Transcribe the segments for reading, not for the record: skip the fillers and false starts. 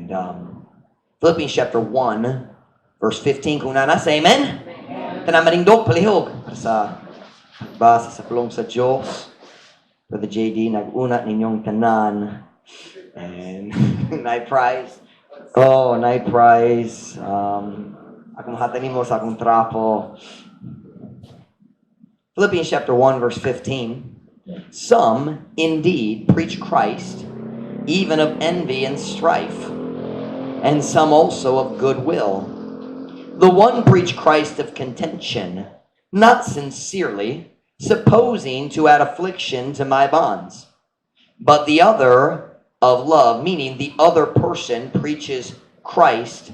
And Philippians chapter 1, verse 15. Kung nasa, amen? Tanamarindog, palihog. Para sa pagbasa sa pulong sa Diyos. Brother JD, nag-una ninyong tanan. And night prize. Oh, night prize. Akong hatanin mo sa akong trapo. Philippians chapter 1, verse 15. Some indeed preach Christ, even of envy and strife, and some also of goodwill. The one preach Christ of contention, not sincerely, supposing to add affliction to my bonds. But the other of love, meaning the other person preaches Christ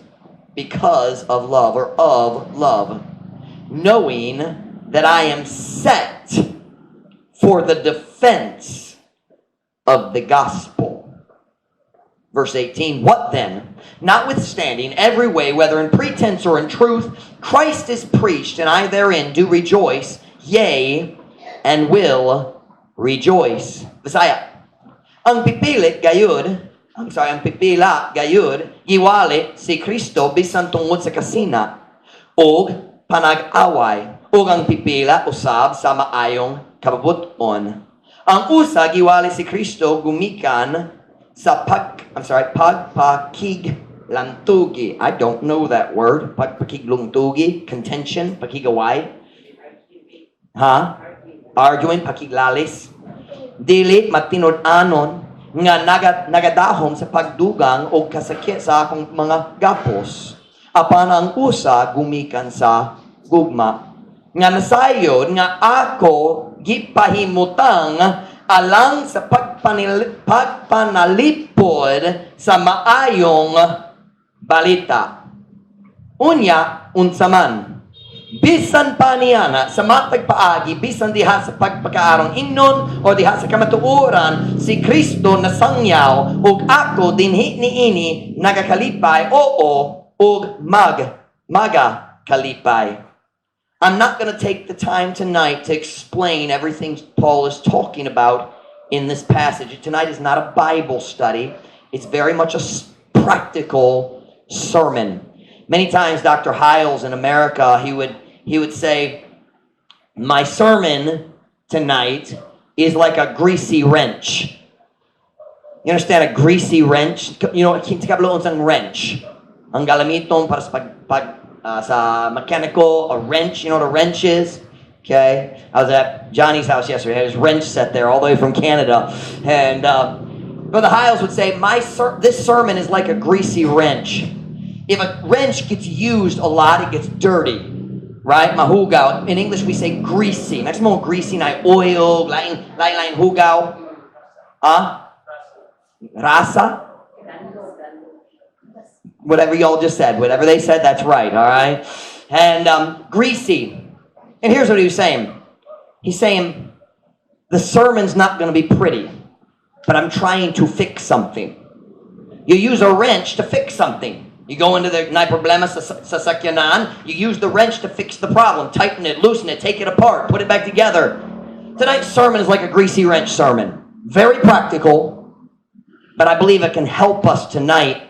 because of love, or of love, knowing that I am set for the defense of the gospel. Verse 18, what then? Notwithstanding every way, whether in pretense or in truth, Christ is preached, and I therein do rejoice, yea, and will rejoice. Bisaya. Ang pipila gayud, iwali si Kristo bisan tungod sa kasina, og panag-away, og ang pipila usab sa maayong kababuton. Ang usa giwali si Kristo gumikan sa pagpakiglantugi. I don't know that word. Pagpakiglantugi, contention, pakigaway. Arguing, pakiglalis. Dili matinud-anon nga nagadahom sa pagdugang o kasakit sa akong mga gapos. Apan ang usa gumikan sa gugma. Nga nasayod nga ako gipahimutang alang sa pagpanalipod sa maayong balita. Unya, unsaman, bisan pa niyana sa matag paagi, bisan diha sa pagpakaarong ingnon o diha sa kamatuoran, si Kristo nasangyaw ug ako dinhi niini nagakalipay ug magakalipay. I'm not going to take the time tonight to explain everything Paul is talking about in this passage. Tonight is not a Bible study. It's very much a practical sermon. Many times Dr. Hiles in America, he would say, my sermon tonight is like a greasy wrench. You understand a greasy wrench? You know, tikabloon sang wrench. Ang galamiton para sa mechanical, a wrench, you know what a wrench is? Okay, I was at Johnny's house yesterday. He had his wrench set there all the way from Canada. And Brother Hiles would say, this sermon is like a greasy wrench. If a wrench gets used a lot, it gets dirty. Right? Mahugaw. In English, we say greasy. Next mo greasy na oil, lain hugaw. Rasa? Whatever y'all just said. Whatever they said, that's right. All right? And greasy. And here's what he was saying. He's saying, the sermon's not going to be pretty, but I'm trying to fix something. You use a wrench to fix something. You go into the problema sa sakyanan, you use the wrench to fix the problem. Tighten it, loosen it, take it apart, put it back together. Tonight's sermon is like a greasy wrench sermon. Very practical, but I believe it can help us tonight.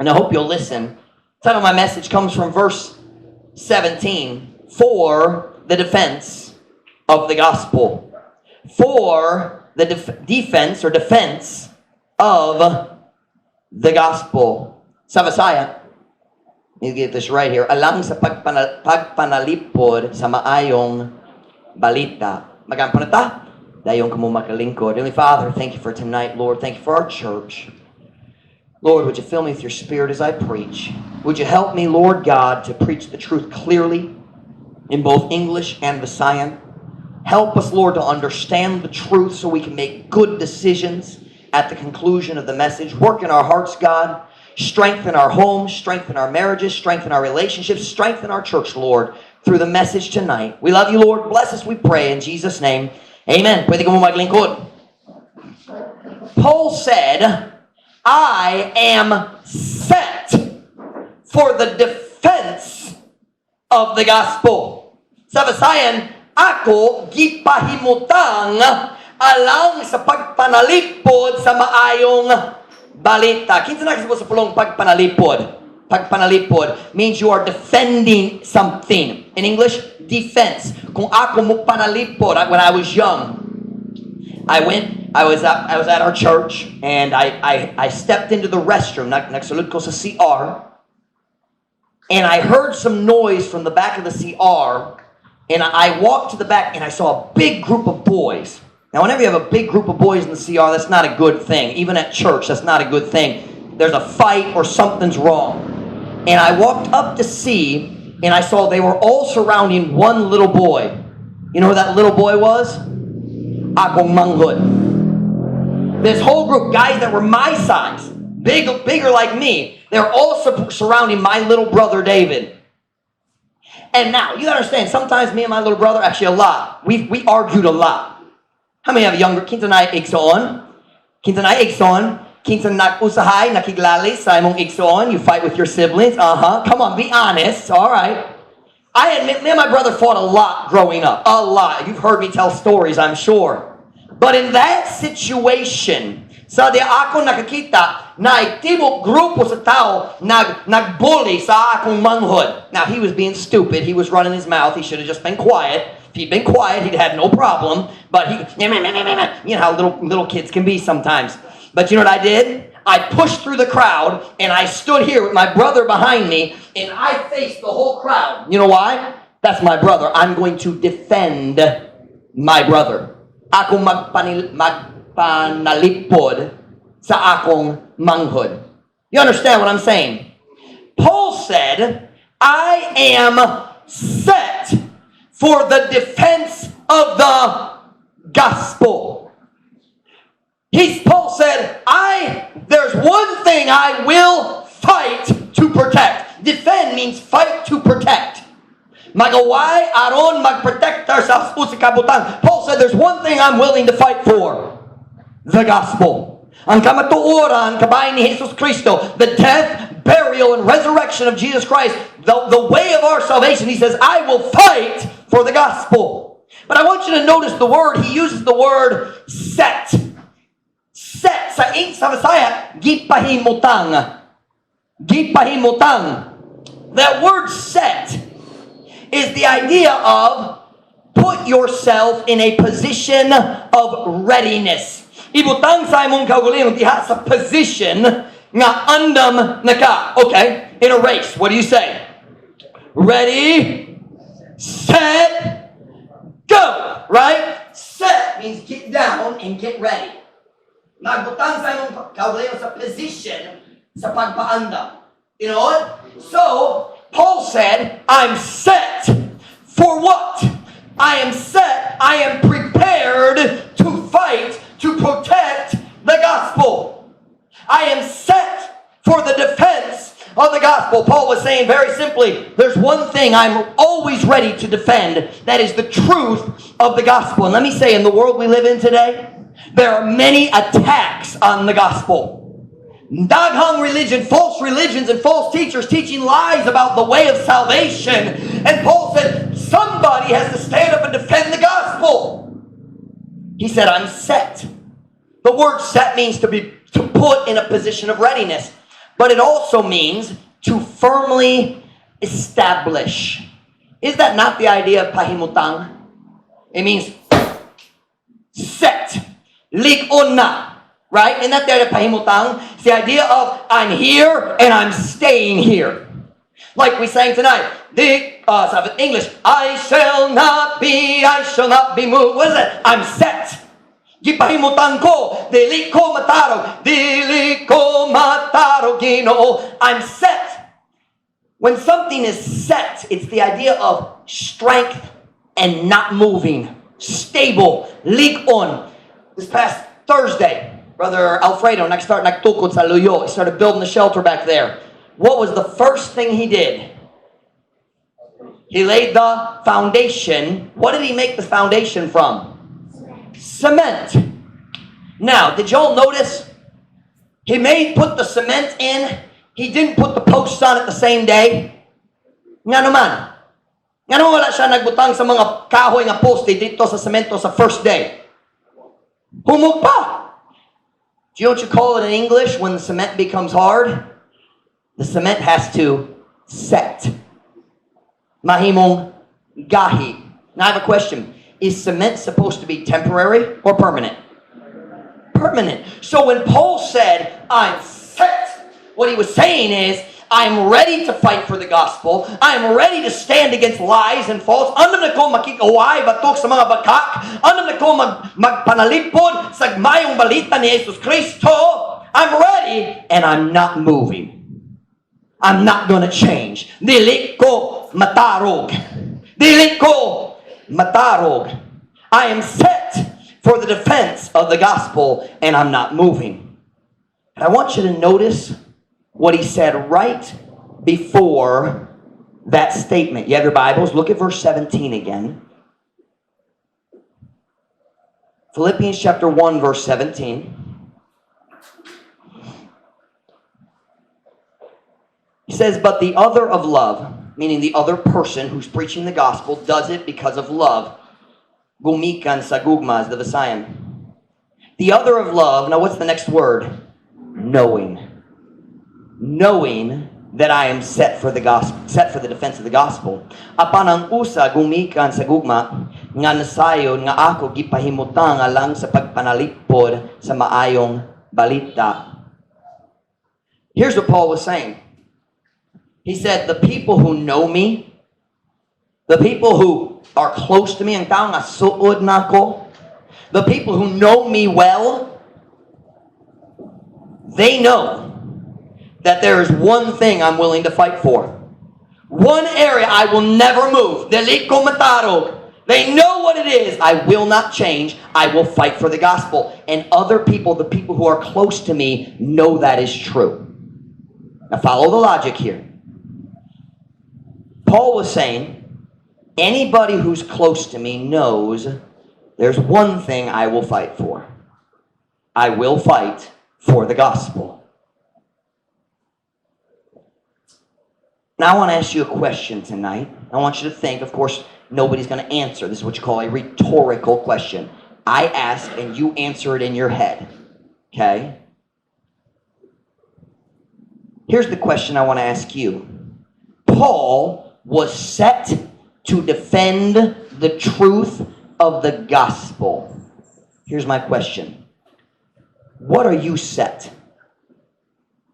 And I hope you'll listen. The title of my message comes from verse 17. For the defense of the gospel. For the defense of the gospel. Sa Visaya, let me get this right here. Alang sa pagpanalipod sa maayong balita. Magampanata? Dayong kamo makalingkod. Heavenly Father, thank you for tonight, Lord. Thank you for our church. Lord, would you fill me with your spirit as I preach? Would you help me, Lord God, to preach the truth clearly in both English and Visayan? Help us, Lord, to understand the truth so we can make good decisions at the conclusion of the message. Work in our hearts, God. Strengthen our homes, strengthen our marriages, strengthen our relationships, strengthen our church, Lord, through the message tonight. We love you, Lord. Bless us, we pray, in Jesus' name. Amen. Pwede ka mo maglingkod. Paul said, I am set for the defense of the gospel. Sa Visayan, ako gipahimutang alang sa pagpanalipod sa maayong balita. Kinsa na sa pulong pagpanalipod. Pagpanalipod means you are defending something. In English, defense. Kung ako mo panalipod, when I was young, I was at our church, and I stepped into the restroom, nagsulod ko sa CR, and I heard some noise from the back of the CR, and I walked to the back, and I saw a big group of boys. Now, whenever you have a big group of boys in the CR, that's not a good thing. Even at church, that's not a good thing. There's a fight or something's wrong. And I walked up to see, and I saw they were all surrounding one little boy. You know who that little boy was? Akong manghod. This whole group, guys that were my size, bigger like me, they're all surrounding my little brother David. And now, you understand, sometimes me and my little brother, actually a lot, we argued a lot. How many have younger? Kinsa na igsoon? Kinsa na igsoon? Kinsa nag-usahay, nakiglali sa imong igsoon? You fight with your siblings? Come on, be honest. All right. I admit, me and my brother fought a lot growing up. A lot. You've heard me tell stories, I'm sure. But in that situation, sa di ako nakakita na itibok grupo sa tao nagbully sa akong manghod. Now, he was being stupid. He was running his mouth. He should have just been quiet. If he'd been quiet, he'd had no problem. But you know how little kids can be sometimes. But you know what I did? I pushed through the crowd, and I stood here with my brother behind me, and I faced the whole crowd. You know why? That's my brother. I'm going to defend my brother. Ako magpanalipod sa akong manghod. You understand what I'm saying? Paul said, I am set for the defense of the gospel. Paul said, there's one thing I will fight to protect. Defend means fight to protect. Magaway aron magprotektar sa kabutan. Paul said, there's one thing I'm willing to fight for. The gospel. Ang kamatuoran, kabayan ni Jesus Cristo, the death, burial, and resurrection of Jesus Christ, the way of our salvation. He says, I will fight for the gospel. But I want you to notice the word, he uses the word set. Set sa Visaya, gipahimutang. Gipahimutang. That word set is the idea of put yourself in a position of readiness. Ibutang sa imong kaugalingon diha sa position nga andam na ka. Okay, in a race, what do you say? Ready, set, go. Right? Set means get down and get ready. Nagbutang sa imong kaugalingon sa position sa pagpaandam. You know what? So, Paul said, I'm set for what? I am set, I am prepared to fight, to protect the gospel. I am set for the defense of the gospel. Paul was saying very simply, there's one thing I'm always ready to defend. That is the truth of the gospel. And let me say, in the world we live in today, there are many attacks on the gospel. Daghang religion, false religions, and false teachers teaching lies about the way of salvation. And Paul said, somebody has to stand up and defend the gospel. He said, I'm set. The word set means to put in a position of readiness. But it also means to firmly establish. Is that not the idea of pahimutang? It means set. Lig-on na. Right? And that there pahimutang, it's the idea of I'm here and I'm staying here. Like we sang tonight, English, I shall not be moved. What is that? I'm set. Gipahimutang ko, dili ko matarog, Ginoo. I'm set. When something is set, it's the idea of strength and not moving. Stable. Lig-on. This past Thursday, Brother Alfredo nagtukod sa Luyo. He started building the shelter back there. What was the first thing he did? He laid the foundation. What did he make the foundation from? Cement. Now, did y'all notice? He put the cement in. He didn't put the posts on it the same day. Nga naman. Nga naman wala siya nagbutang sa mga kahoy nga poste dito sa semento sa first day. Humog pa. Do you know what you call it in English when the cement becomes hard? The cement has to set. Mahimong gahi. Now I have a question. Is cement supposed to be temporary or permanent? Permanent. So when Paul said, I'm set, what he was saying is, I'm ready to fight for the gospel. I'm ready to stand against lies and false. Andam na ko makikaway batok sa mga bakak. Andam na ko magpanalipod sa mayong balita ni Jesus Kristo. I'm ready and I'm not moving. I'm not going to change. Dili ko matarog. Dili ko matarog. I am set for the defense of the gospel and I'm not moving. And I want you to notice what he said right before that statement. You have your Bibles? Look at verse 17 again. Philippians chapter 1, verse 17. He says, but the other of love, meaning the other person who's preaching the gospel, does it because of love. Gumikan sa gugmas, the Visayan. The other of love, now what's the next word? Knowing. Knowing that I am set for the gospel, set for the defense of the gospel. Apan ang usa gumikan sa gugma nga nasayon nga ako gipahimutang alang sa pagpanalipod sa maayong balita. Here's what Paul was saying. He said, the people who know me, the people who are close to me, ang tao nga suod nako, the people who know me well, they know that there is one thing I'm willing to fight for. One area I will never move. Dili ko matarog. They know what it is. I will not change. I will fight for the gospel. And other people, the people who are close to me, know that is true. Now follow the logic here. Paul was saying, anybody who's close to me knows there's one thing I will fight for. I will fight for the gospel. Now I want to ask you a question tonight. I want you to think. Of course, nobody's going to answer. This is what you call a rhetorical question. I ask and you answer it in your head. Okay? Here's the question I want to ask you. Paul was set to defend the truth of the gospel. Here's my question. What are you set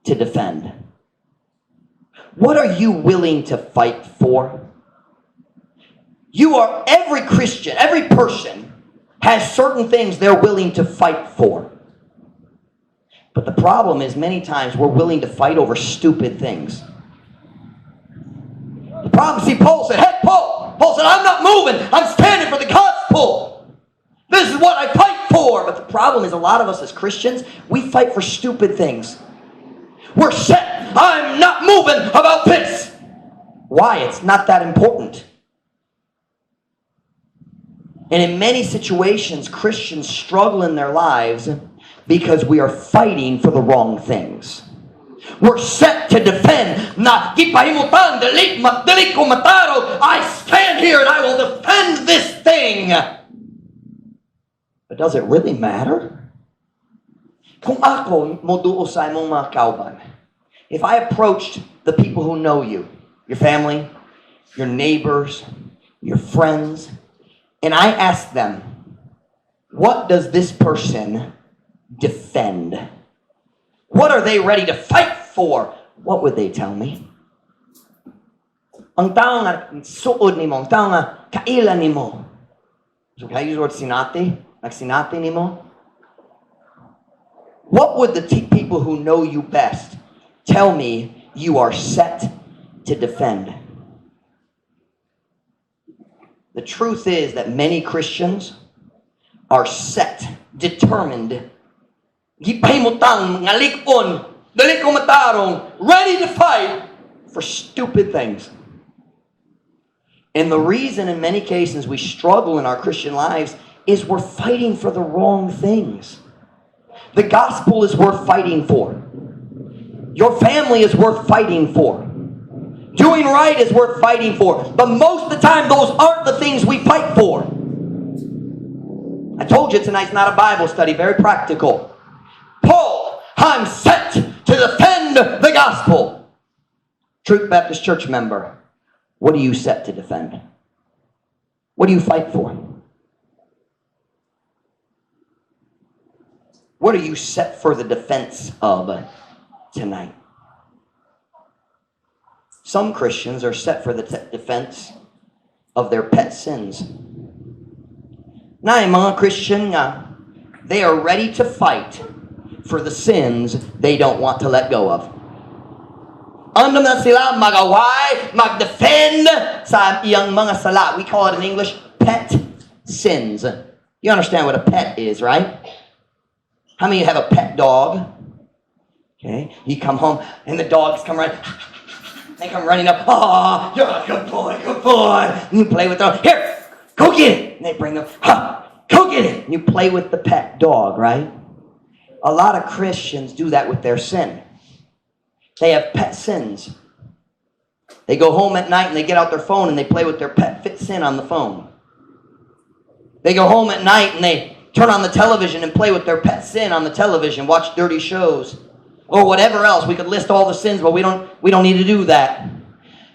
to defend? What are you willing to fight for? Every Christian, every person has certain things they're willing to fight for. But the problem is many times we're willing to fight over stupid things. The problem, see, Paul said, Paul said, I'm not moving. I'm standing for the gospel. This is what I fight for. But the problem is a lot of us as Christians, we fight for stupid things. We're set. I'm not moving about this. Why? It's not that important. And in many situations, Christians struggle in their lives because we are fighting for the wrong things. We're set to defend. I stand here and I will defend this thing. But does it really matter? Kung ako moduo sa imong mga kauban, if I approached the people who know you, your family, your neighbors, your friends, and I asked them, what does this person defend? What are they ready to fight for? What would they tell me? Ang tao nga suod nimo, ang tao nga kaila nimo. So can I use the word sinati? Like sinati nimo? What would the people who know you best tell me you are set to defend? The truth is that many Christians are set, determined, gipahimutang, ngalikon, dali ko matarong, ready to fight for stupid things. And the reason in many cases we struggle in our Christian lives is we're fighting for the wrong things. The gospel is worth fighting for. Your family is worth fighting for. Doing right is worth fighting for. But most of the time, those aren't the things we fight for. I told you tonight's not a Bible study, very practical. Paul I'm set to defend the gospel. Truth Baptist Church member, what are you set to defend? What do you fight for? What are you set for the defense of tonight? Some Christians are set for the defense of their pet sins. Na mga Christian nga, they are ready to fight for the sins they don't want to let go of. Andam na sila magaway, mag-defend sa iyang mga sala. We call it in English pet sins. You understand what a pet is, right? How many of you have a pet dog? Okay, you come home and the dogs come running. They come running up. Oh, you're a good boy, good boy. And you play with them. Here, go get it. And they bring them. Go get it. And you play with the pet dog, right? A lot of Christians do that with their sin. They have pet sins. They go home at night and they get out their phone and they play with their pet sin on the phone. They go home at night and they turn on the television and play with their pet sin on the television, watch dirty shows, or whatever else. We could list all the sins, but we don't need to do that.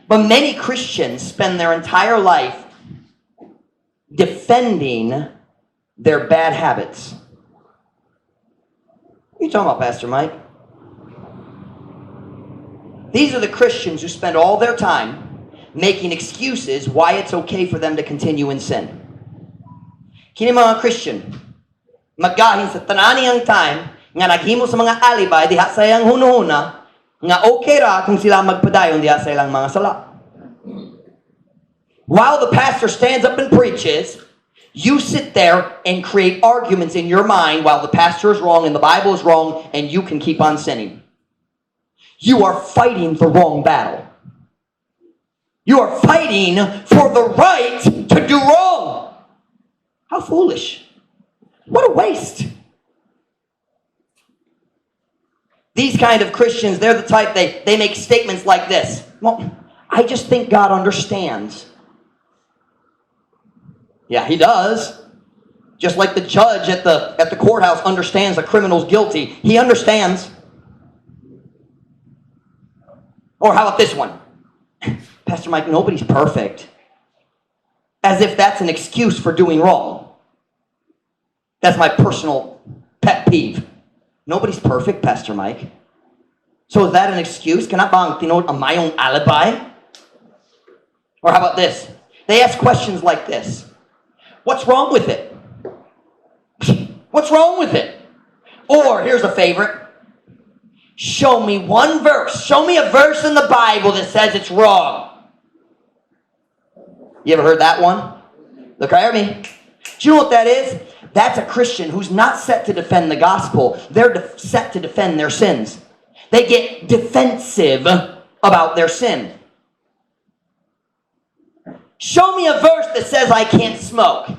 But many Christians spend their entire life defending their bad habits. What are you talking about, Pastor Mike? These are the Christians who spend all their time making excuses why it's okay for them to continue in sin. Kini mga Christian, magahin sa tanani ang time nga naghimo sa mga alibay diha sa iyang hunahuna nga okay ra kung sila magpadayon diha sa ilang mga sala. While the pastor stands up and preaches, you sit there and create arguments in your mind while the pastor is wrong and the Bible is wrong and you can keep on sinning. You are fighting the wrong battle. You are fighting for the right to do wrong. How foolish. What a waste. These kind of Christians, they're the type, they make statements like this. Well, I just think God understands. Yeah, he does. Just like the judge at the courthouse understands a criminal's guilty. He understands. Or how about this one? Pastor Mike, nobody's perfect. As if that's an excuse for doing wrong. That's my personal pet peeve. Nobody's perfect, Pastor Mike. So is that an excuse? Can I bang tinod ang mayong alibi? Or how about this? They ask questions like this. What's wrong with it? What's wrong with it? Or, here's a favorite. Show me one verse. Show me a verse in the Bible that says it's wrong. You ever heard that one? Look right at me. Do you know what that is? That's a Christian who's not set to defend the gospel. They're set to defend their sins. They get defensive about their sin. Show me a verse that says I can't smoke.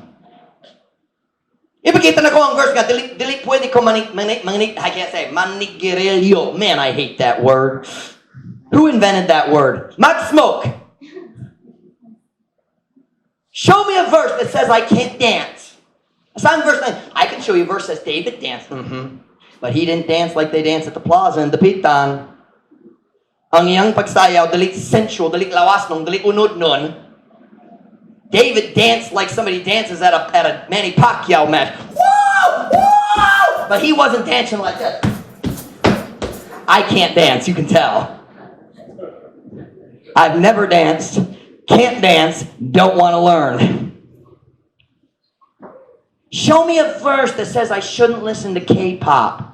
Ipakita na ko ang verse nga, dili pwede ko I can't say, manigirilyo. Man, I hate that word. Who invented that word? Mag-smoke. Show me a verse that says I can't dance. Saan verse 9? I can show you a verse that says David danced. But he didn't dance like they dance at the plaza in Dapitan. Ang iyang pagsayaw, dili sensual, dili lawas nung, dili unod nun. David danced like somebody dances at a Manny Pacquiao match. Whoa! Whoa! But he wasn't dancing like that. I can't dance, you can tell. I've never danced, can't dance, don't want to learn. Show me a verse that says I shouldn't listen to K-pop.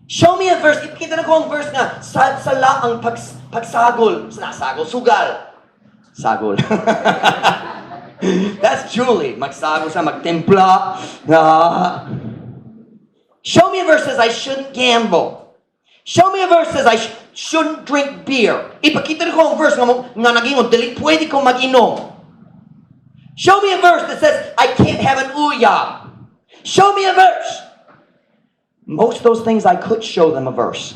Show me a verse. Ipakita na ko ang verse nga, sala ang pagsagol. Sinasagol, sugal. Sagol. That's Julie. Magsagol sa magtimpla. Show me a verse that says I shouldn't gamble. Show me a verse that says I shouldn't drink beer. Ipakita na ko ang verse nga nagingon, dili pwede ko mag-inom. Show me a verse that says I can't have an uyab. Show me a verse. Most of those things I could show them a verse.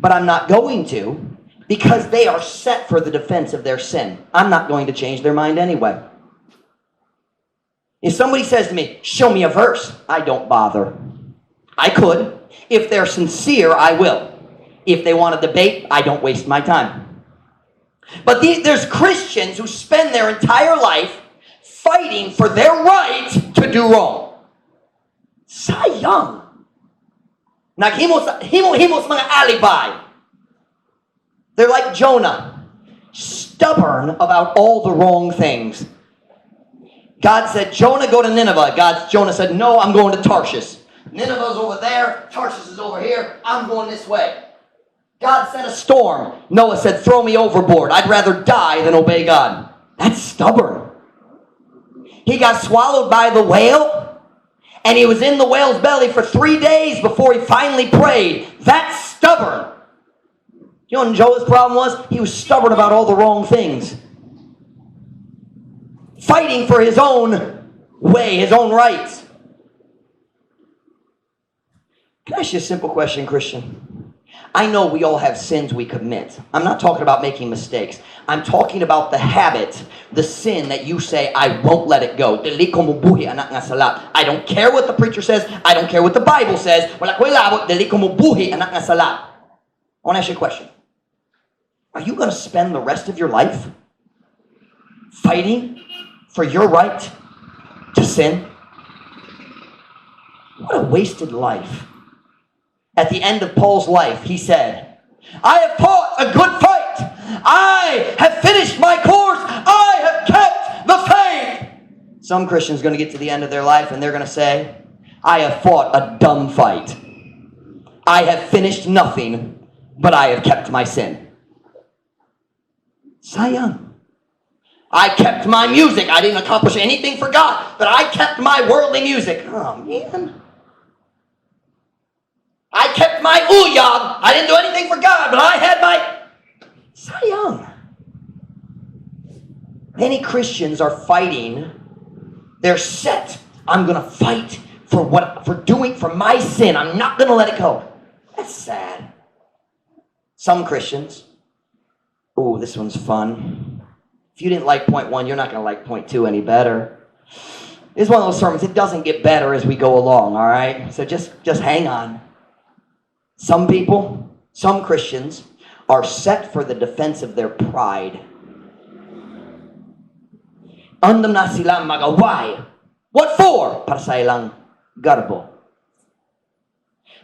But I'm not going to. Because they are set for the defense of their sin. I'm not going to change their mind anyway. If somebody says to me, show me a verse, I don't bother. I could. If they're sincere, I will. If they want to debate, I don't waste my time. But there's Christians who spend their entire life fighting for their right to do wrong. Sayang. Naghimos mga alibi. They're like Jonah, stubborn about all the wrong things. God said, Jonah, go to Nineveh. Jonah said, no, I'm going to Tarshish. Nineveh's over there, Tarshish is over here, I'm going this way. God sent a storm. Noah said, throw me overboard. I'd rather die than obey God. That's stubborn. He got swallowed by the whale, and he was in the whale's belly for 3 days before he finally prayed. That's stubborn. You know what Jonah's problem was? He was stubborn about all the wrong things. Fighting for his own way, his own rights. Can I ask you a simple question, Christian? I know we all have sins we commit. I'm not talking about making mistakes. I'm talking about the habit, the sin that you say, I won't let it go. I don't care what the preacher says. I don't care what the Bible says. I want to ask you a question. Are you going to spend the rest of your life fighting for your right to sin? What a wasted life. At the end of Paul's life, he said, I have fought a good fight. I have finished my course. I have kept the faith. Some Christians are going to get to the end of their life and they're going to say, I have fought a dumb fight. I have finished nothing, but I have kept my sin. Sayang. I kept my music. I didn't accomplish anything for God, but I kept my worldly music. Oh, man. I kept my uyag. I didn't do anything for God, but I had my... Sayang. Many Christians are fighting. They're set. I'm going to fight for my sin. I'm not going to let it go. That's sad. Some Christians... Ooh, this one's fun. If you didn't like point 1, you're not going to like point 2 any better. This is one of those sermons. It doesn't get better as we go along, all right? So just hang on. Some people, some Christians, are set for the defense of their pride. Andam na sila magaway. What for? Para sa ilang garbo.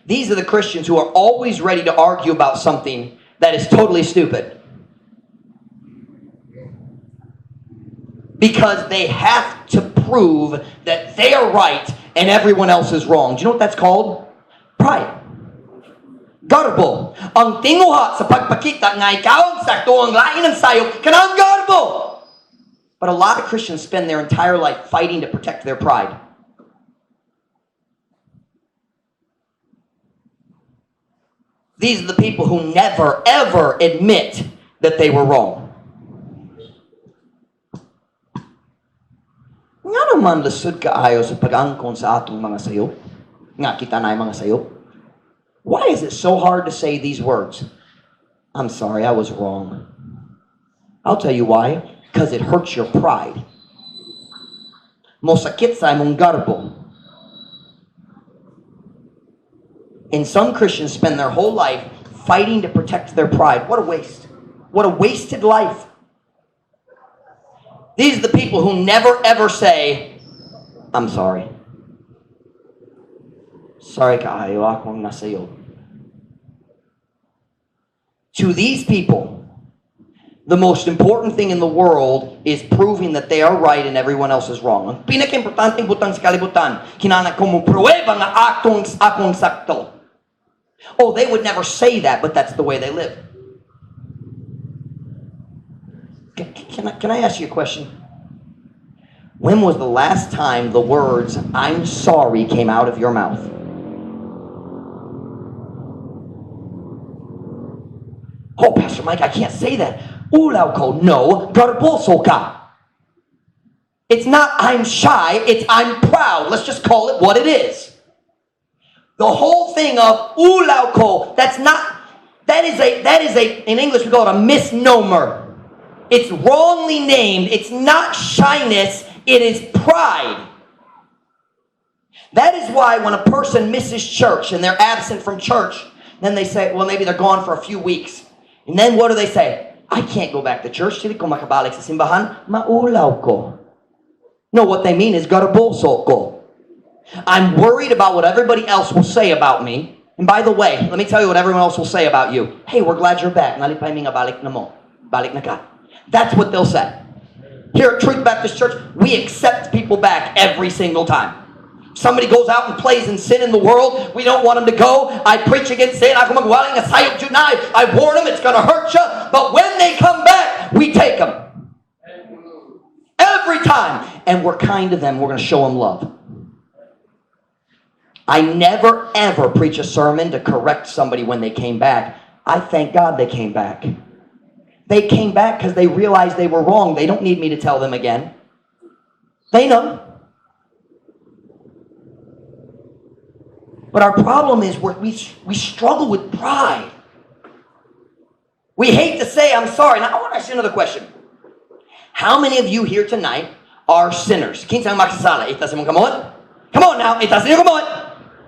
These are the Christians who are always ready to argue about something that is totally stupid. Because they have to prove that they are right and everyone else is wrong. Do you know what that's called? Pride. Garbo. Ang tinguha sa pagpakita nga ikaw ang sakto ang lain ng sayo kanang garbo. But a lot of Christians spend their entire life fighting to protect their pride. These are the people who never ever admit that they were wrong. Nga naman lasod kaayo sa pag-angkon sa atong mga sayo. Nga kita na mga sayo. Why is it so hard to say these words? I'm sorry, I was wrong. I'll tell you why. Because it hurts your pride. Mosakit sa imong garbo. And some Christians spend their whole life fighting to protect their pride. What a waste. What a wasted life. These are the people who never ever say, I'm sorry. Sorry kaayo akong nasayo. To these people, the most important thing in the world is proving that they are right and everyone else is wrong. Ang pinaka-importanting butang sa kalibutan, kinahanglan ko mo pruweba nga akong sakto. Oh, they would never say that, but that's the way they live. Can I ask you a question? When was the last time the words, I'm sorry, came out of your mouth? Oh, Pastor Mike, I can't say that. Ulaw ko, no, garboso ka. It's not I'm shy, it's I'm proud. Let's just call it what it is. The whole thing of ulaw ko, that is a, in English we call it a misnomer. It's wrongly named. It's not shyness, it is pride. That is why when a person misses church and they're absent from church, then they say, well, maybe they're gone for a few weeks. And then what do they say? I can't go back to church. Hindi ko makabalik sa simbahan. Maulaw ko. No, what they mean is garabolso ko. I'm worried about what everybody else will say about me. And by the way, let me tell you what everyone else will say about you. Hey, we're glad you're back. Nalipay mi nga balik na mo. Balik na ka. That's what they'll say. Here at Truth Baptist Church, we accept people back every single time. Somebody goes out and plays in sin in the world, we don't want them to go. I preach against sin. I warn them it's going to hurt you. But when they come back, we take them. Every time. And we're kind to them. We're going to show them love. I never, ever preach a sermon to correct somebody when they came back. I thank God they came back. They came back because they realized they were wrong. They don't need me to tell them again. They know. But our problem is we struggle with pride. We hate to say, I'm sorry. Now, I want to ask you another question. How many of you here tonight are sinners? Come on now.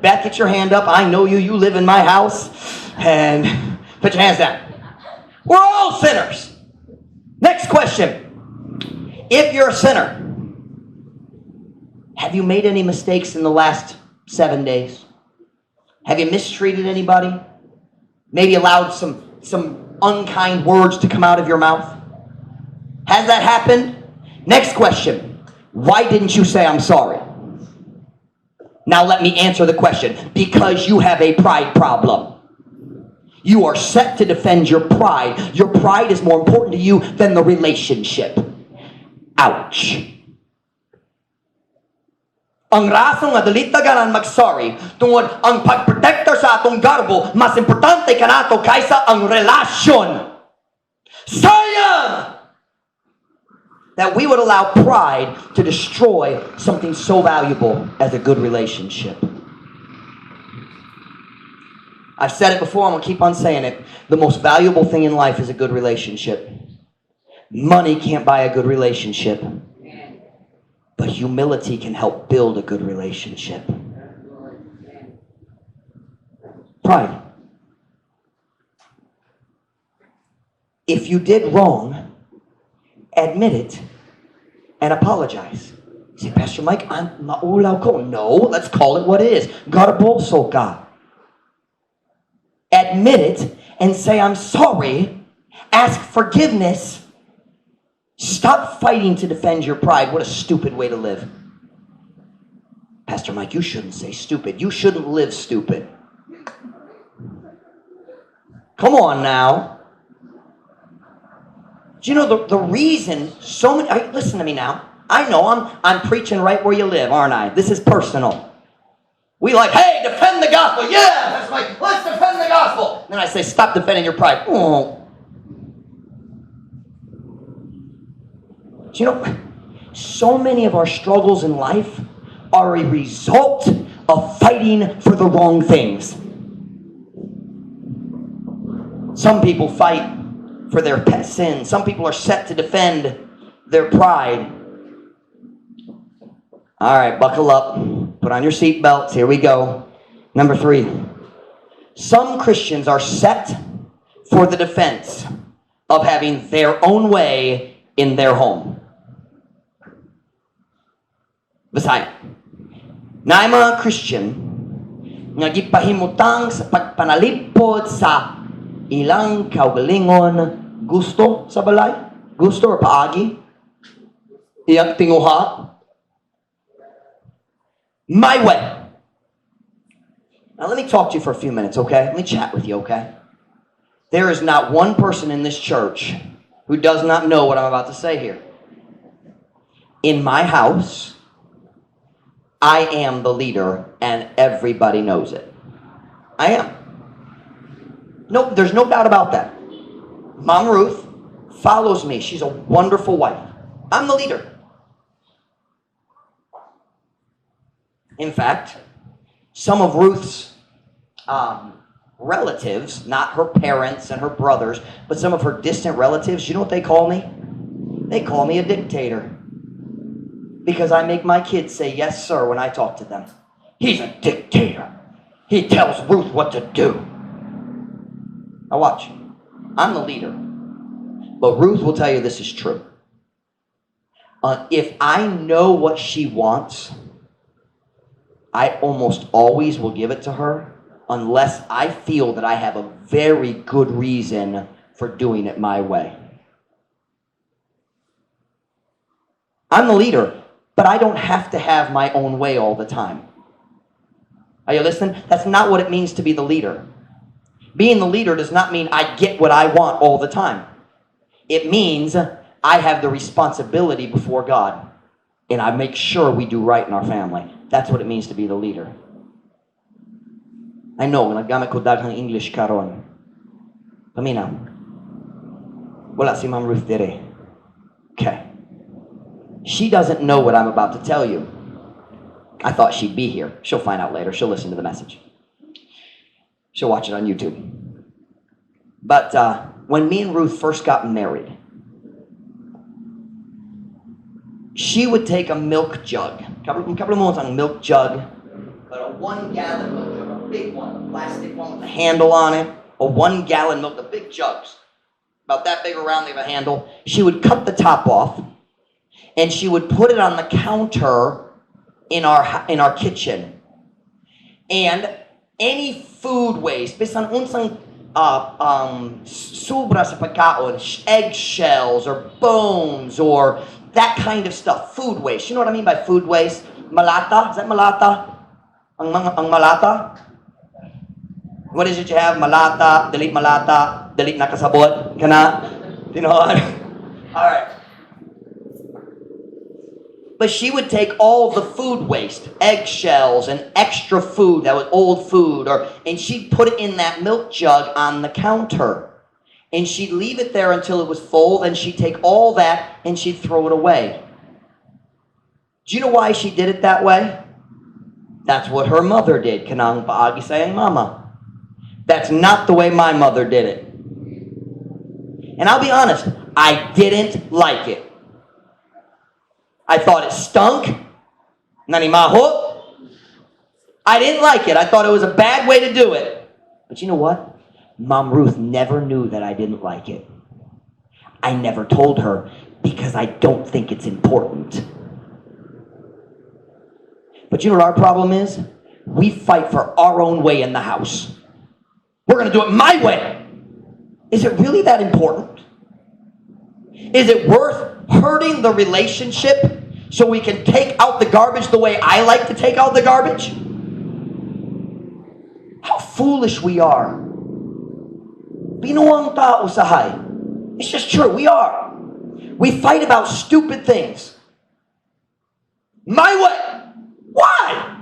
Beth, get your hand up. I know you. You live in my house. And put your hands down. We're all sinners. Next question. If you're a sinner, have you made any mistakes in the last 7 days? Have you mistreated anybody? Maybe allowed some unkind words to come out of your mouth? Has that happened? Next question. Why didn't you say I'm sorry? Now let me answer the question. Because you have a pride problem. You are set to defend your pride. Your pride is more important to you than the relationship. Ouch. Ang rason nga dili taganan mag-sorry tungod ang pagprotektar sa atong garbo mas importante kanato kaysa ang relasyon. Sayang that we would allow pride to destroy something so valuable as a good relationship. I've said it before, I'm going to keep on saying it. The most valuable thing in life is a good relationship. Money can't buy a good relationship. But humility can help build a good relationship. Pride. If you did wrong, admit it and apologize. Say, Pastor Mike, I'm maulaw ko. No, let's call it what it is. Garabolso ka. Admit it and say, I'm sorry. Ask forgiveness. Stop fighting to defend your pride. What a stupid way to live. Pastor Mike, you shouldn't say stupid. You shouldn't live stupid. Come on now. Do you know the reason so many... listen to me now. I know I'm preaching right where you live, aren't I? This is personal. We like, hey, defend the gospel. Yeah, that's like, let's defend the gospel. Then I say, stop defending your pride. Oh. Do you know, so many of our struggles in life are a result of fighting for the wrong things. Some people fight for their pet sins. Some people are set to defend their pride. All right, buckle up. Put on your seatbelts. Here we go. Number 3. Some Christians are set for the defense of having their own way in their home. Basahin. Na mga Christian nga gipahimutang sa pagpanalipod sa ilang kaugalingon gusto sa balay, gusto or paagi, iyang tinguha, my way. Now let me talk to you for a few minutes, okay? Let me chat with you, okay? There is not one person in this church who does not know what I'm about to say here. In my house, I am the leader, and everybody knows it. I am. No, there's no doubt about that. Mom Ruth follows me. She's a wonderful wife. I'm the leader. In fact, some of Ruth's relatives, not her parents and her brothers, but some of her distant relatives, you know what they call me? They call me a dictator. Because I make my kids say, yes, sir, when I talk to them. He's a dictator. He tells Ruth what to do. Now watch. I'm the leader. But Ruth will tell you this is true. If I know what she wants, I almost always will give it to her unless I feel that I have a very good reason for doing it my way. I'm the leader, but I don't have to have my own way all the time. Are you listening? That's not what it means to be the leader. Being the leader does not mean I get what I want all the time. It means I have the responsibility before God, and I make sure we do right in our family. That's what it means to be the leader. I know, nagamit ko daghang English karon. Paminaw. Wala si Ma'am Ruth dire. Okay. She doesn't know what I'm about to tell you. I thought she'd be here. She'll find out later. She'll listen to the message. She'll watch it on YouTube. But when me and Ruth first got married, she would take a milk jug. Couple of months on a milk jug. But a 1 gallon milk jug, a big one, a plastic one with a handle on it. A 1 gallon milk, the big jugs. About that big around, they have a handle. She would cut the top off. And she would put it on the counter in our kitchen. And any food waste, bisan unsang sobra sa pagkaon, eggshells or bones or that kind of stuff, food waste. You know what I mean by food waste? Malata? Is that malata? Ang malata? What is it you have? Malata, delete nakasabot. Kana? You know what? All right. But she would take all the food waste, eggshells and extra food that was old food, and she'd put it in that milk jug on the counter. And she'd leave it there until it was full, then she'd take all that and she'd throw it away. Do you know why she did it that way? That's what her mother did. Kanang paagi sayang mama. That's not the way my mother did it. And I'll be honest, I didn't like it. I thought it stunk. Nanimaho. I didn't like it. I thought it was a bad way to do it. But you know what? Mom Ruth never knew that I didn't like it. I never told her because I don't think it's important. But you know what our problem is? We fight for our own way in the house. We're going to do it my way. Is it really that important? Is it worth hurting the relationship so we can take out the garbage the way I like to take out the garbage? How foolish we are. Binuang tao sahay. It's just true, we are. We fight about stupid things. My way. Why?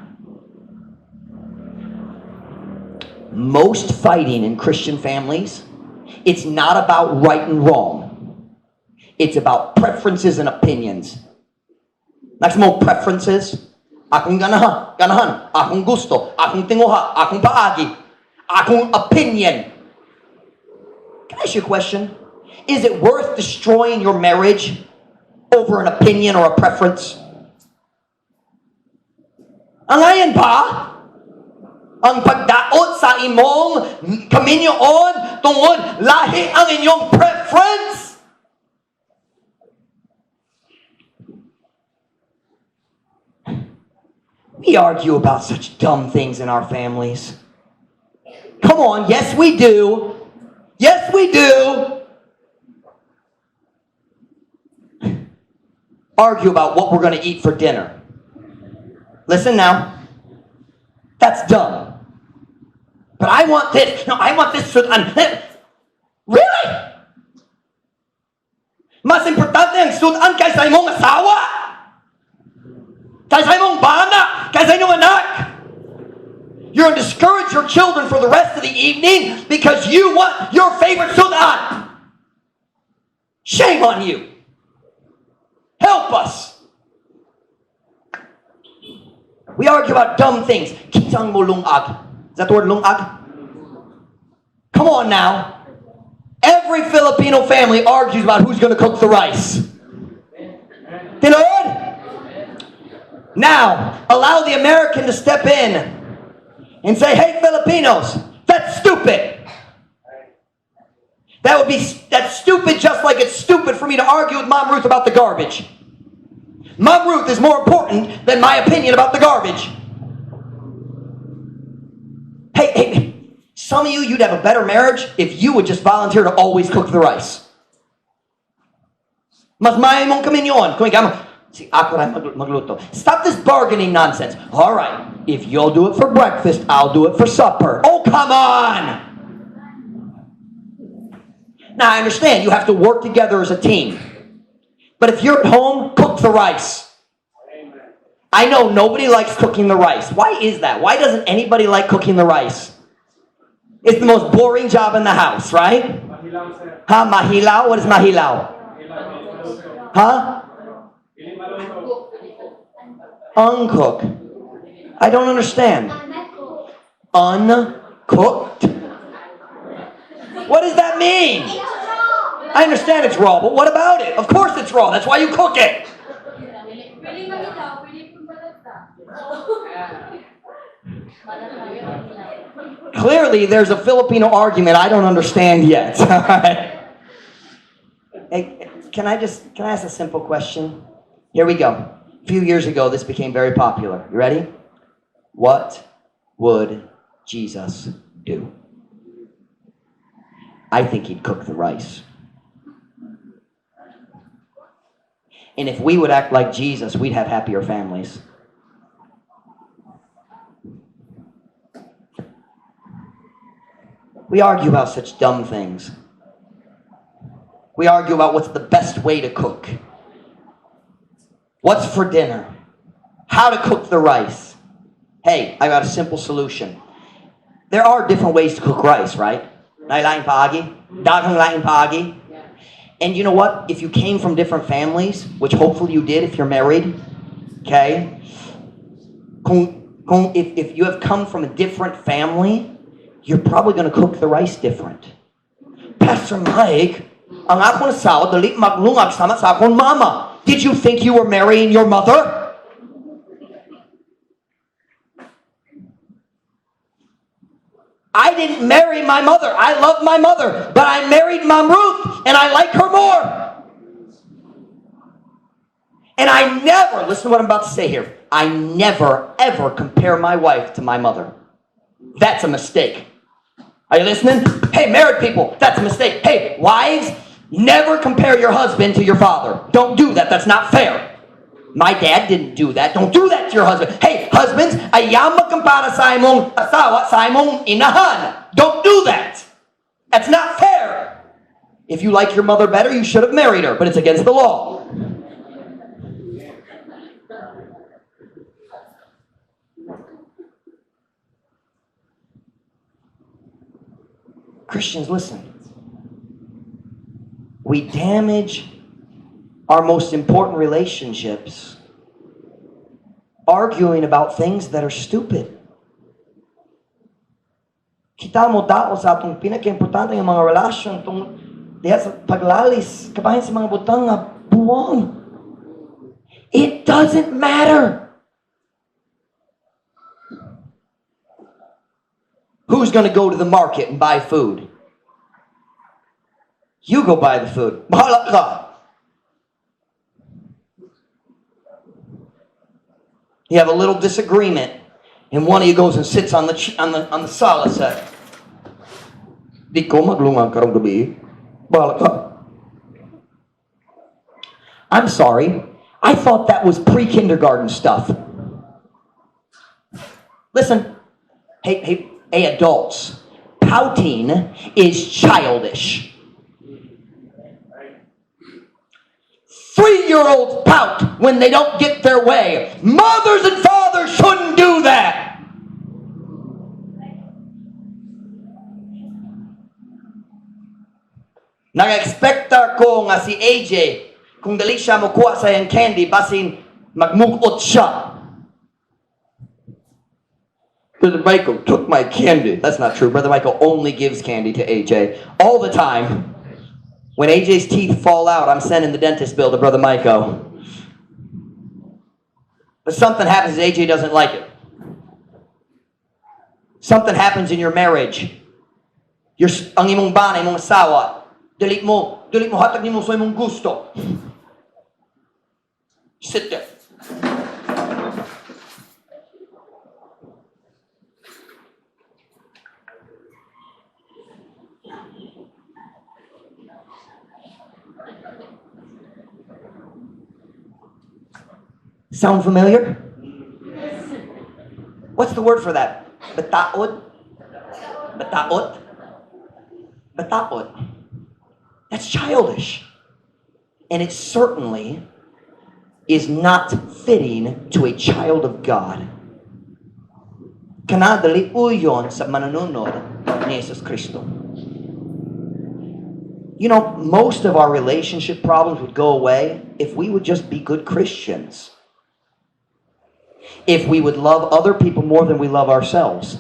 Most fighting in Christian families, it's not about right and wrong. It's about preferences and opinions. Maximum preferences. Akong ganahan, akong gusto, akong tinguha, akong paagi, akong opinion. Can I ask you a question? Is it worth destroying your marriage over an opinion or a preference? Ang ayan pa, ang pagdaot sa imong kaminyoon tungod lahi ang inyong preference. We argue about such dumb things in our families. Come on, yes we do. Yes we do. Argue about what we're going to eat for dinner. Listen now. That's dumb. But I want this. No, I want this. Really? Mas importante ang sudan kaysa imong asawa? Kaysa imong bana? Kaysa inyong anak? You're going to discourage your children for the rest of the evening because you want your favorite sudan. Shame on you. Help us. We argue about dumb things. Kitang mo lungag. Is that the word lungag? Come on now. Every Filipino family argues about who's going to cook the rice. Tinod? Now, allow the American to step in and say, hey, Filipinos, that's stupid. That's stupid, just like it's stupid for me to argue with Mom Ruth about the garbage. Mom Ruth is more important than my opinion about the garbage. Hey, some of you'd have a better marriage if you would just volunteer to always cook the rice. Mas may mong kami yun. Kung ikaw, ako rin magluto. Stop this bargaining nonsense. All right, if you'll do it for breakfast, I'll do it for supper. Oh, come on! Now, I understand you have to work together as a team. But if you're at home, cook the rice. I know nobody likes cooking the rice. Why is that? Why doesn't anybody like cooking the rice? It's the most boring job in the house, right? Huh? Mahilaw? What is mahilaw? Huh? Uncooked. I don't understand. Uncooked? What does that mean? I understand it's raw, but what about it? Of course it's raw. That's why you cook it. Clearly, there's a Filipino argument I don't understand yet. Hey, can I ask a simple question? Here we go. A few years ago, this became very popular. You ready? What would Jesus do? I think he'd cook the rice. And if we would act like Jesus, we'd have happier families. We argue about such dumb things. We argue about what's the best way to cook. What's for dinner? How to cook the rice. Hey, I got a simple solution. There are different ways to cook rice, right? Nailaing paagi, daghang laing paagi. And you know what? If you came from different families, which hopefully you did if you're married, okay? If you have come from a different family, you're probably going to cook the rice different. Pastor Mike, ang akong asawa dali maglungag sama sa akong mama. Did you think you were marrying your mother? I didn't marry my mother. I love my mother, but I married Mom Ruth, and I like her more. And I never, listen to what I'm about to say here, I never, ever compare my wife to my mother. That's a mistake. Are you listening? Hey, married people, that's a mistake. Hey, wives, never compare your husband to your father. Don't do that. That's not fair. My dad didn't do that. Don't do that to your husband. Hey, husbands, ayaw magkumpara sa imong asawa sa imong inahan. Don't do that. That's not fair. If you like your mother better, you should have married her, but it's against the law. Christians, listen. We damage our most important relationships arguing about things that are stupid. Kita mo tao sa atong pinaka-importante ng mga relasyon itong diha sa paglalis kabahin sa mga butang nga buwang. It doesn't matter. Who's going to go to the market and buy food? You go buy the food. Bahala ka. You have a little disagreement, and one of you goes and sits on the sala set. Di ko maglungan karong gabi. Bahala ka. I'm sorry. I thought that was pre-kindergarten stuff. Listen. Hey, adults. Pouting is childish. 3-year-olds pout when they don't get their way. Mothers and fathers shouldn't do that. Nag-expecta ko nga si AJ, kung dali siya makuha sa yung candy, basin magmukot siya. Brother Michael took my candy. That's not true. Brother Michael only gives candy to AJ all the time. When AJ's teeth fall out, I'm sending the dentist bill to Brother Michael. But something happens, AJ doesn't like it. Something happens in your marriage. Ang imong bana, imong asawa, dili mo hatag nimo sa imong gusto. Sit there. Sound familiar? What's the word for that? Bataod? Bataot? Bataot. That's childish. And it certainly is not fitting to a child of God. Kanadali uyon sa manunod ni Jesus Cristo. You know, most of our relationship problems would go away if we would just be good Christians. If we would love other people more than we love ourselves.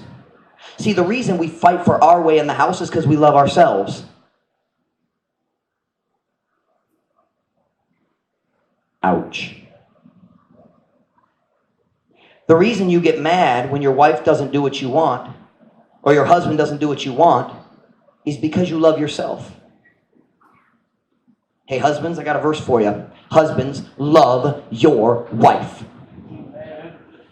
See, the reason we fight for our way in the house is because we love ourselves. Ouch. The reason you get mad when your wife doesn't do what you want, or your husband doesn't do what you want, is because you love yourself. Hey, husbands, I got a verse for you. Husbands, love your wife.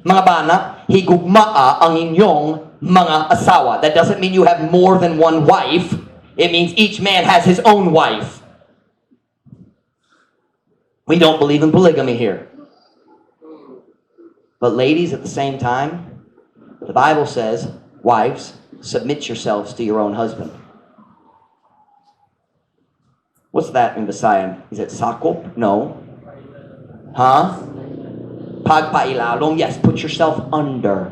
Mga bana, higugmaa ang inyong mga asawa. That doesn't mean you have more than one wife. It means each man has his own wife. We don't believe in polygamy here. But ladies, at the same time, the Bible says, wives, submit yourselves to your own husband. What's that in Visayan? Is it sakop? No. Huh? Pagpailalom, yes, put yourself under.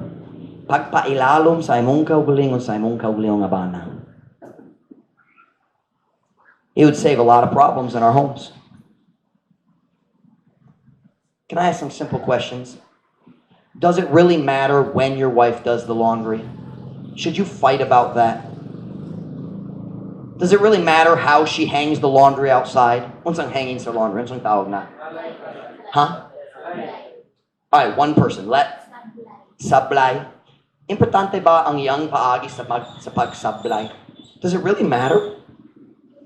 Pagpailalom sa imong kaugalingon sa imong kaugalingon nga bana. It would save a lot of problems in our homes. Can I ask some simple questions? Does it really matter when your wife does the laundry? Should you fight about that? Does it really matter how she hangs the laundry outside? Unsang hanging sa laundry? Unsang tawag na? Huh? Alright, one person. Let. Sablay. Importante ba ang iyang paagi sa pagsablay? Does it really matter?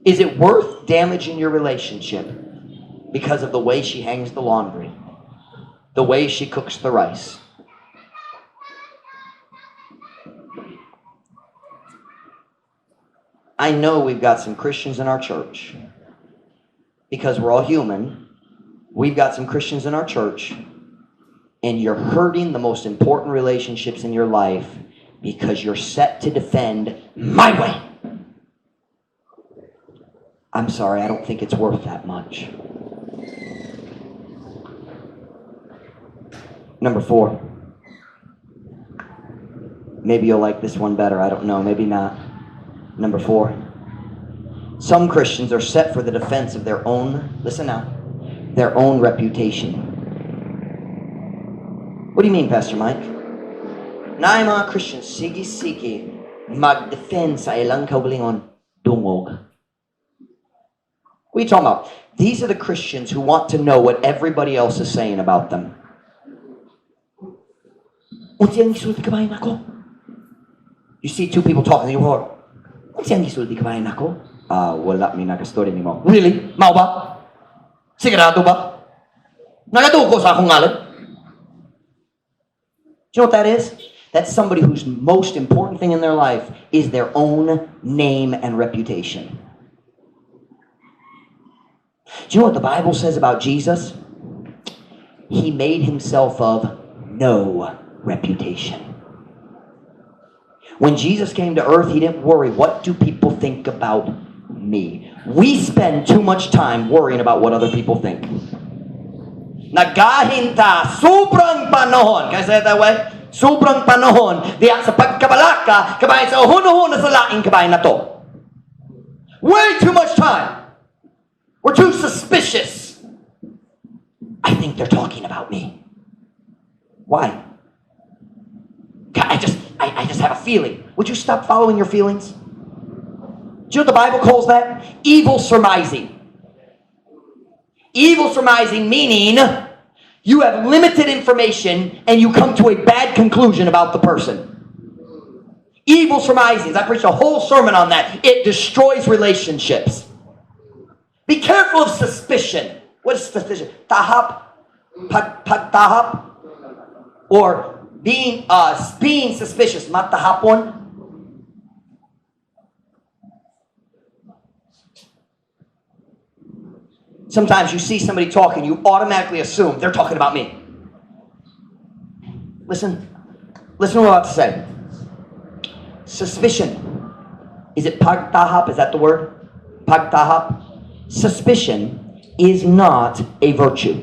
Is it worth damaging your relationship because of the way she hangs the laundry? The way she cooks the rice? I know we've got some Christians in our church. Because we're all human. We've got some Christians in our church. And you're hurting the most important relationships in your life because you're set to defend my way. I'm sorry, I don't think it's worth that much. Number 4. Maybe you'll like this one better. I don't know. Maybe not. Number 4. Some Christians are set for the defense of their own, listen now, their own reputation. What do you mean, Pastor Mike? Na mga Christians, sige mag-defend sa ilang kaugalingon dungog. What are you talking about? These are the Christians who want to know what everybody else is saying about them. Unsiyang gisulti kabayan ako? You see two people talking, you hear, unsiyang gisulti kabayan ako? Wala mi nakastorya ni mo. Really? Mao ba? Sigurado ba? Nagatuko sa akong ngalan? Do you know what that is? That's somebody whose most important thing in their life is their own name and reputation. Do you know what the Bible says about Jesus? He made himself of no reputation. When Jesus came to earth, he didn't worry, what do people think about me? We spend too much time worrying about what other people think. Nagahinta, sobrang panahon. Can I say it that way? Sobrang panahon. Diya sa pagkabalaka, kabayan sa uhun-uhun na sa laing kabayan na to. Way too much time. We're too suspicious. I think they're talking about me. Why? I just have a feeling. Would you stop following your feelings? Do you know what the Bible calls that? Evil surmising. Evil surmising meaning You have limited information and you come to a bad conclusion about the person. Evil surmisings. I preached a whole sermon on that. It destroys relationships. Be careful of suspicion. What is suspicion? Tahap, pagtahap, or being suspicious. Matahapon. Sometimes you see somebody talking, you automatically assume they're talking about me. Listen to what I'm about to say. Suspicion. Is it pagtahap? Is that the word? Pagtahap? Suspicion is not a virtue.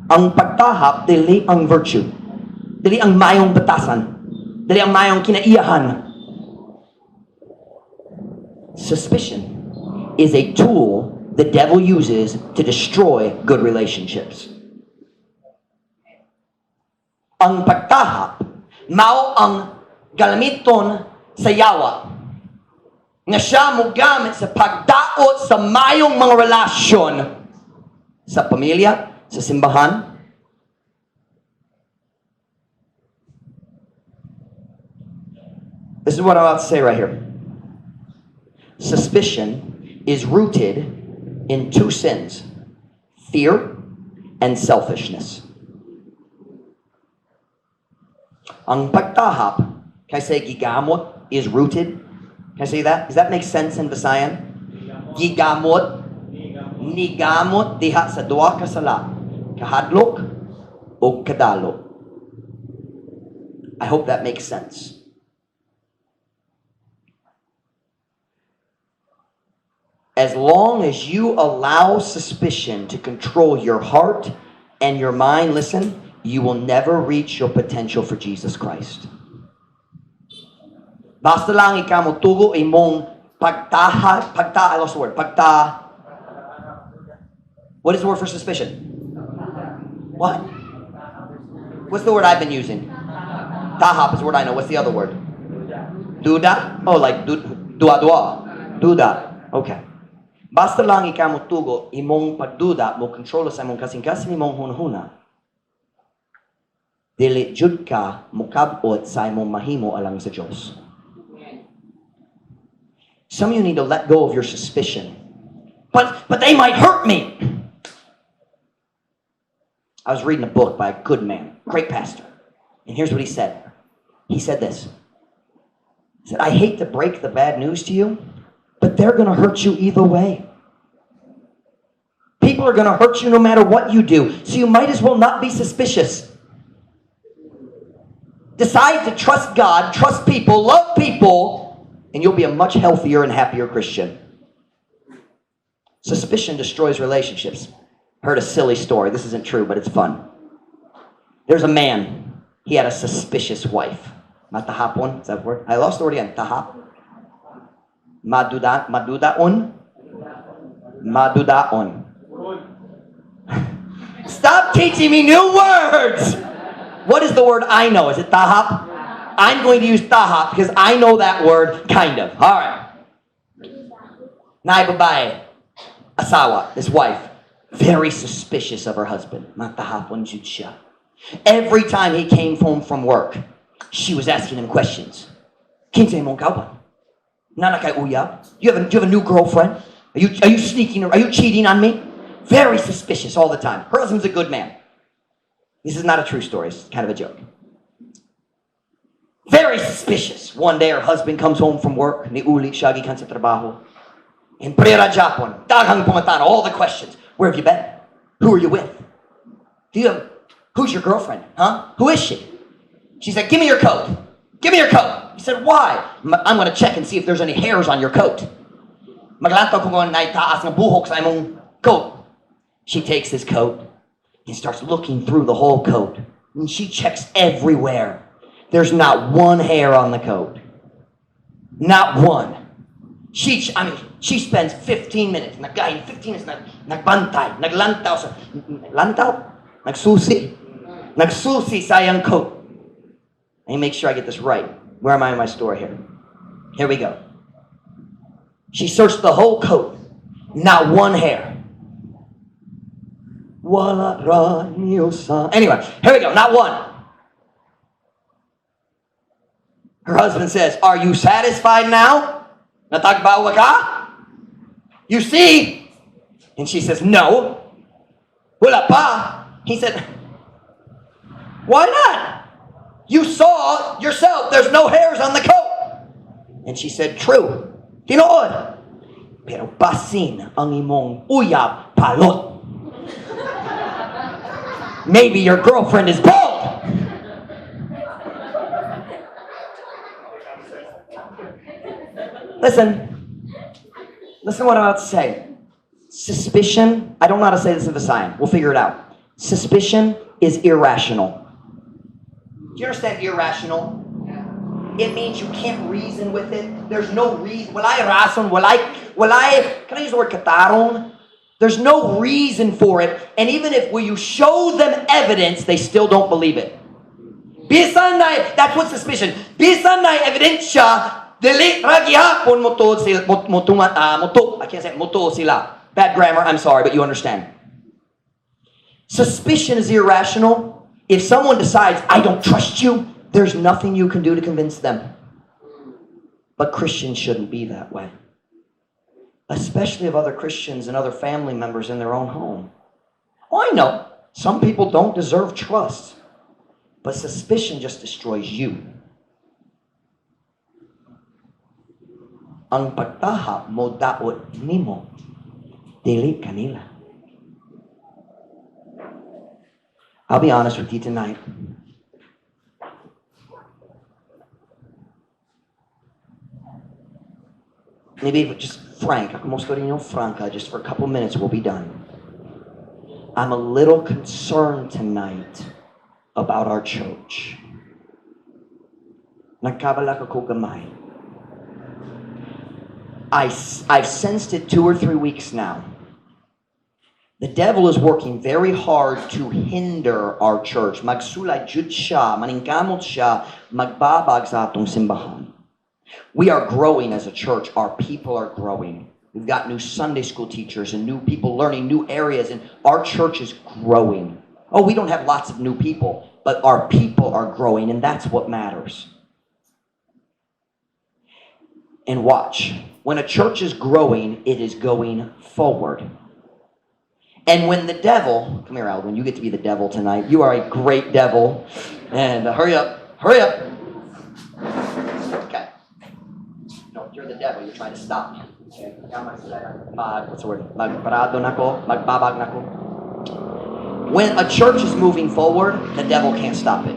Ang pagtahap, dili ang virtue. Dili ang mayong batasan. Dili ang mayong kinaiyahan. Suspicion is a tool the devil uses to destroy good relationships. Ang pagtahap, mao ang galamiton sa yawa nga siya mo gamit sa pagdaot sa mayong mga relasyon sa pamilya, sa simbahan. This is what I'm about to say right here. Suspicion is rooted in two sins: fear and selfishness. Ang pagtahap, can I say gigamot, is rooted? Can I say that? Does that make sense in Visayan? Gigamot, nigamot diha sa duha ka sala, kahadlok o kadalo. I hope that makes sense. As long as you allow suspicion to control your heart and your mind, listen, you will never reach your potential for Jesus Christ. Basta lang ikaw mo tugo imong I lost the word. What is the word for suspicion? What? What's the word I've been using? Tahap is the word I know. What's the other word? Duda? Oh, like dua. Duda. Okay. Basta lang ikaw mo tugo, imong pagduda mo kontrolo sa imong kasing-kasing imong hunahuna. Dili jud ka mukabot sa imong mahimo alang sa Diyos. Some of you need to let go of your suspicion. But they might hurt me. I was reading a book by a good man, great pastor. And here's what he said. He said this. He said, I hate to break the bad news to you, but they're going to hurt you either way. People are going to hurt you no matter what you do. So you might as well not be suspicious. Decide to trust God, trust people, love people, and you'll be a much healthier and happier Christian. Suspicion destroys relationships. Heard a silly story. This isn't true, but it's fun. There's a man. He had a suspicious wife. Matahapon, is that the word? I lost the word again. Tahap. Madudaon. Stop teaching me new words. What is the word I know? Is it tahap? I'm going to use tahap because I know that word, kind of. All right. Nay babae, asawa, this wife, very suspicious of her husband. Matahapon jud siya. Every time he came home from work, she was asking him questions. Kinsay mong kauban? Nana kay uyab? Do you have a new girlfriend? Are you sneaking? Are you cheating on me? Very suspicious all the time. Her husband's a good man. This is not a true story. It's kind of a joke. Very suspicious. One day her husband comes home from work. Ni uli siya gikan sa trabaho. In Prera Japon, daghang pumatan, all the questions. Where have you been? Who are you with? Who's your girlfriend? Huh? Who is she? She said, give me your coat. Give me your coat. He said, why? I'm going to check and see if there's any hairs on your coat. Maglantaw ko ngon naitaas ng buhok sa imong coat. She takes his coat and starts looking through the whole coat. And she checks everywhere. There's not one hair on the coat. Not one. She spends 15 minutes. 15 minutes nagbantay, naglantaw sa nagsusi sa iyang coat. Let me make sure I get this right. Where am I in my story here? Here we go. She searched the whole coat. Not one hair. Anyway, here we go. Not one. Her husband says, are you satisfied now? Natagbawa ka? You see? And she says, no. Wala pa. He said, why not? You saw yourself. There's no hairs on the coat. And she said, true. Tinood. Pero basin ang imong uyab palot. Maybe your girlfriend is bald. Listen to what I'm about to say. Suspicion, I don't know how to say this in Visayan. We'll figure it out. Suspicion is irrational. Do you understand irrational? It means you can't reason with it. There's no reason. Walay rason, can I use the word katarong? There's no reason for it. And even if you show them evidence, they still don't believe it. Bisan na, that's what suspicion. Bisan na evidensya, dili ragihapon I can't say moto sila. Bad grammar, I'm sorry, but you understand. Suspicion is irrational. If someone decides, I don't trust you, there's nothing you can do to convince them. But Christians shouldn't be that way. Especially of other Christians and other family members in their own home. Oh, I know. Some people don't deserve trust. But suspicion just destroys you. Ang pagtaha mo daot nimo, dili kanila. I'll be honest with you tonight. Maybe just frank, franca, just for a couple minutes, we'll be done. I'm a little concerned tonight about our church. Nagkabalak ako gamay. I've sensed it 2 or 3 weeks now. The devil is working very hard to hinder our church. Magsulay jud siya, maningkamot siya, magbabag sa atong simbahan. We are growing as a church. Our people are growing. We've got new Sunday school teachers and new people learning new areas, and our church is growing. Oh, we don't have lots of new people, but our people are growing, and that's what matters. And watch. When a church is growing, it is going forward. And when the devil, come here, Alvin, you get to be the devil tonight. You are a great devil. And hurry up. Okay. No, you're the devil. You're trying to stop me. Okay. What's the word? Magparado nako, magbabag nako. When a church is moving forward, the devil can't stop it.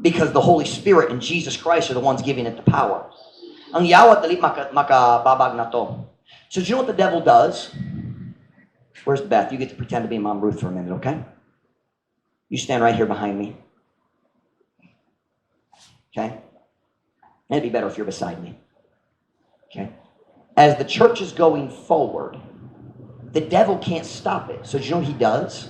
Because the Holy Spirit and Jesus Christ are the ones giving it the power. Ang yawat dali makababag na to. So do you know what the devil does? Where's Beth? You get to pretend to be Mom Ruth for a minute, okay? You stand right here behind me. Okay? It'd be better if you're beside me. Okay? As the church is going forward, the devil can't stop it. So do you know what he does?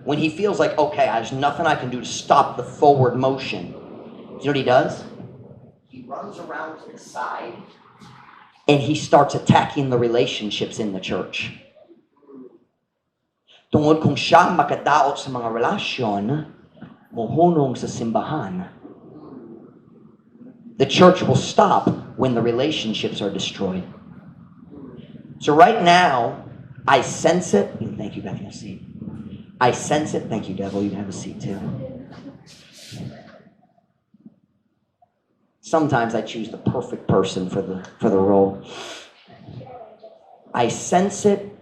When he feels like, okay, there's nothing I can do to stop the forward motion, do you know what he does? He runs around to the side and he starts attacking the relationships in the church. Tungod kung siya makadaot sa mga relasyon, mohunong sa simbahan. The church will stop when the relationships are destroyed. So right now, I sense it. Thank you, Beth, have a seat. I sense it. Thank you, devil. You can have a seat too. Sometimes I choose the perfect person for the role. I sense it.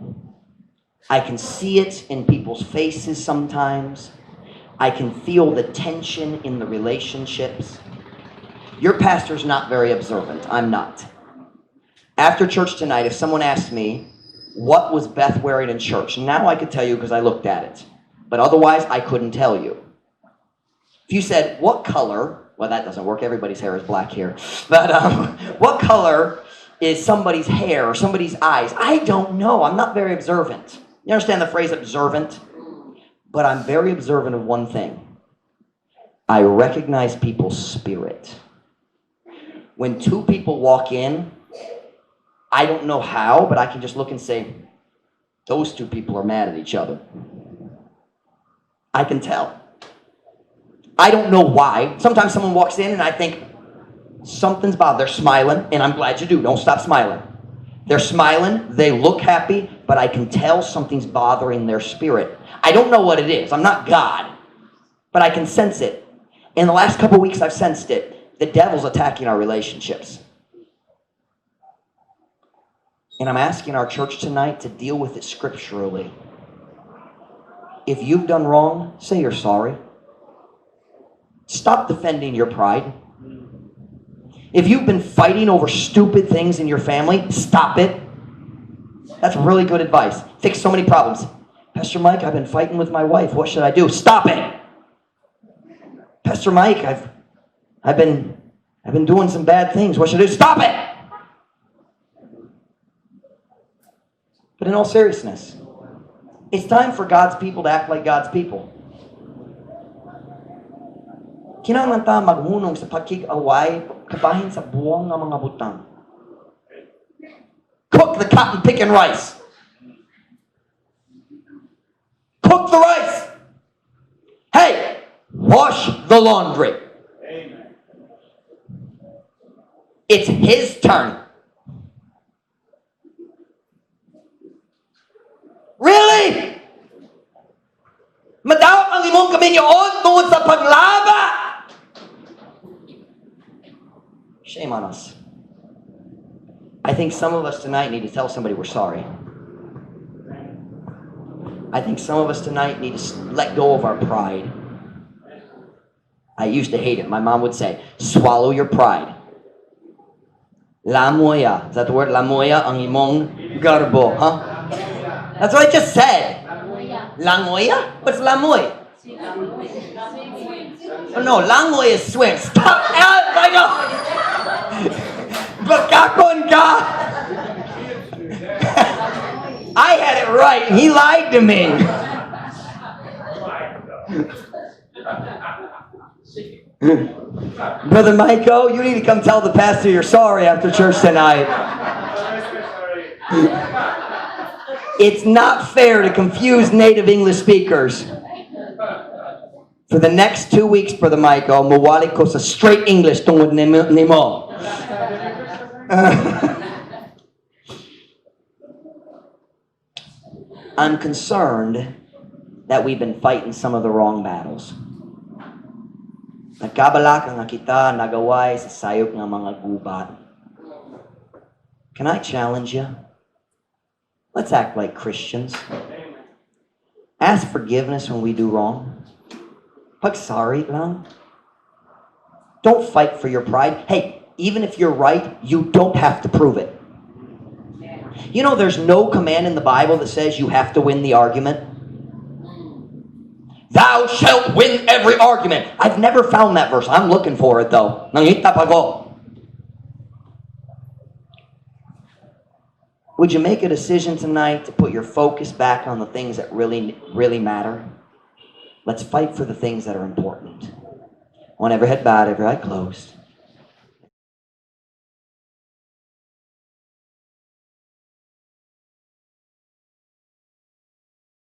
I can see it in people's faces sometimes. I can feel the tension in the relationships. Your pastor's not very observant. I'm not. After church tonight, if someone asked me, what was Beth wearing in church? Now I could tell you because I looked at it. But otherwise, I couldn't tell you. If you said, what color? Well, that doesn't work. Everybody's hair is black here. But what color is somebody's hair or somebody's eyes? I don't know. I'm not very observant. You understand the phrase observant? But I'm very observant of one thing. I recognize people's spirit. When two people walk in, I don't know how, but I can just look and say, those two people are mad at each other. I can tell. I don't know why. Sometimes someone walks in and I think, something's bothered. They're smiling, and I'm glad you do. Don't stop smiling. They're smiling. They look happy, but I can tell something's bothering their spirit. I don't know what it is. I'm not God, but I can sense it. In the last couple weeks, I've sensed it. The devil's attacking our relationships. And I'm asking our church tonight to deal with it scripturally. If you've done wrong, say you're sorry. Stop defending your pride. If you've been fighting over stupid things in your family, stop it. That's really good advice. Fix so many problems. Pastor Mike, I've been fighting with my wife. What should I do? Stop it. Pastor Mike, I've been doing some bad things. What should I do? Stop it. But in all seriousness, it's time for God's people to act like God's people. Kinahanglan ta maghunong sa pakig-away kabahin sa buwang ng mga butang. Cook the cotton picking rice. Cook the rice. Hey, wash the laundry. Amen. It's his turn. Really? Madawat ang imong kaminyoon tungod sa paglaba. Shame on us. I think some of us tonight need to tell somebody we're sorry. I think some of us tonight need to let go of our pride. I used to hate it. My mom would say, swallow your pride. Lamoya. Is that the word? Lamoya ang imong garbo. Huh? That's what I just said. Langoya? What's lamoy? Oh no, langoy is swim. Stop! I know! Bakakon ka! I had it right. He lied to me. Brother Michael, you need to come tell the pastor you're sorry after church tonight. It's not fair to confuse native English speakers. For the next 2 weeks, Brother Michael, mawali ko sa straight English tungod nimo. I'm concerned that we've been fighting some of the wrong battles. Nagkabalaka nga kita nagaway sa sayop ng mga gubat. Can I challenge you? Let's act like Christians. Ask forgiveness when we do wrong. Pagsari lang. Don't fight for your pride. Hey, even if you're right, you don't have to prove it. You know, there's no command in the Bible that says you have to win the argument. Thou shalt win every argument. I've never found that verse. I'm looking for it though. Nangita pa ko. Would you make a decision tonight to put your focus back on the things that really, really matter? Let's fight for the things that are important. I want every head bowed, every eye closed.